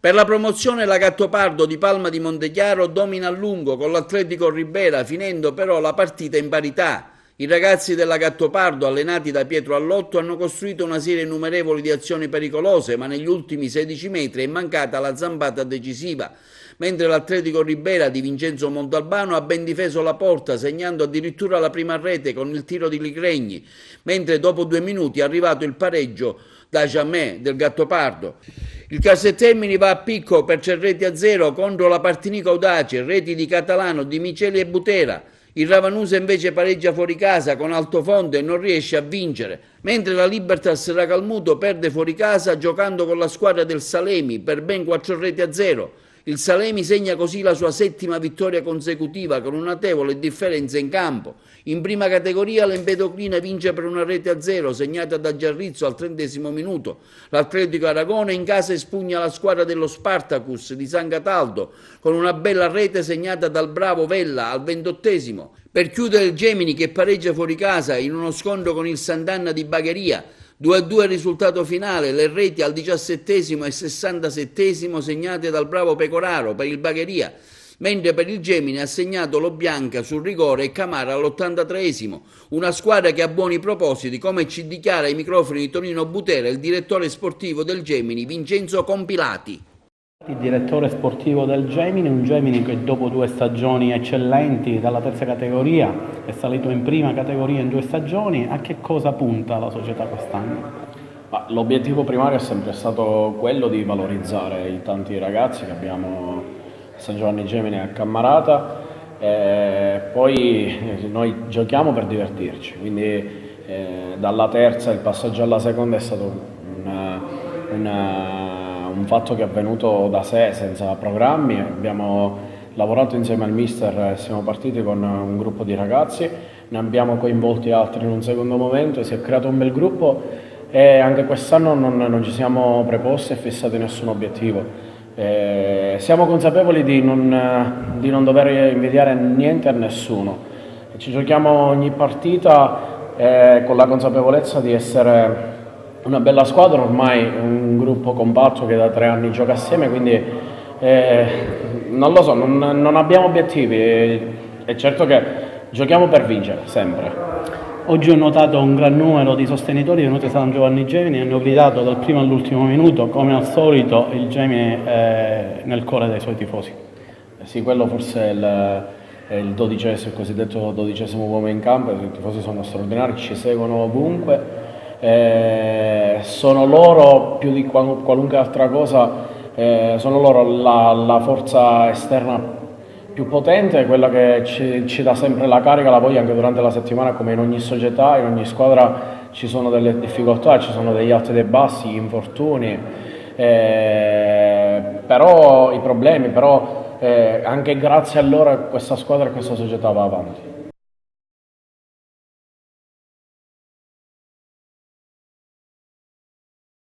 Per la promozione la Gattopardo di Palma di Montechiaro domina a lungo con l'Atletico Ribera, finendo però la partita in parità. I ragazzi della Gattopardo, allenati da Pietro Allotto, hanno costruito una serie innumerevole di azioni pericolose, ma negli ultimi 16 metri è mancata la zampata decisiva, mentre l'Atletico Ribera di Vincenzo Montalbano ha ben difeso la porta, segnando addirittura la prima rete con il tiro di Ligregni, mentre dopo 2 minuti è arrivato il pareggio da Jamè del Gattopardo. Il Casteltermini va a picco per 3-0 contro la Partinico Audace, reti di Catalano, Di Miceli e Butera. Il Ravanusa invece pareggia fuori casa con Altofonte e non riesce a vincere, mentre la Libertas Racalmuto perde fuori casa giocando con la squadra del Salemi per ben 4-0. Il Salemi segna così la sua 7ª vittoria consecutiva con una notevole differenza in campo. In prima categoria l'Empedoclina vince per 1-0 segnata da Giarrizzo al 30° minuto. L'Atletico Aragona in casa espugna la squadra dello Spartacus di San Cataldo con una bella rete segnata dal bravo Vella al 28°. Per chiudere il Gemini che pareggia fuori casa in uno scontro con il Sant'Anna di Bagheria. 2-2 il risultato finale, le reti al 17° e 67° segnate dal bravo Pecoraro per il Bagheria, mentre per il Gemini ha segnato Lo Bianca sul rigore e Camara all'83°. Una squadra che ha buoni propositi, come ci dichiara ai microfoni di Tonino Butera il direttore sportivo del Gemini, Vincenzo Compilati. Il direttore sportivo del Gemini, un Gemini che dopo 2 stagioni eccellenti dalla terza categoria è salito in prima categoria in 2 stagioni. A che cosa punta la società quest'anno? L'obiettivo primario è sempre stato quello di valorizzare i tanti ragazzi che abbiamo a San Giovanni Gemini a Cammarata, poi noi giochiamo per divertirci, quindi dalla terza il passaggio alla seconda è stato un fatto che è avvenuto da sé, senza programmi. Abbiamo lavorato insieme al mister, siamo partiti con un gruppo di ragazzi, ne abbiamo coinvolti altri in un secondo momento, si è creato un bel gruppo e anche quest'anno non ci siamo preposti e fissati nessun obiettivo. Siamo consapevoli di non dover invidiare niente a nessuno. Ci giochiamo ogni partita con la consapevolezza di essere una bella squadra, ormai un gruppo compatto che da 3 anni gioca assieme, quindi non lo so, non abbiamo obiettivi, è certo che giochiamo per vincere, sempre. Oggi ho notato un gran numero di sostenitori venuti a San Giovanni Gemini e hanno gridato dal primo all'ultimo minuto, come al solito il Gemini è nel cuore dei suoi tifosi. Sì, quello forse è il 12°, il cosiddetto 12° uomo in campo, i tifosi sono straordinari, ci seguono ovunque. Sono loro più di qualunque altra cosa, sono loro la forza esterna più potente, quella che ci dà sempre la carica, la voglia anche durante la settimana, come in ogni società, in ogni squadra ci sono delle difficoltà, ci sono degli alti e dei bassi, gli infortuni, però i problemi, però anche grazie a loro questa squadra e questa società va avanti.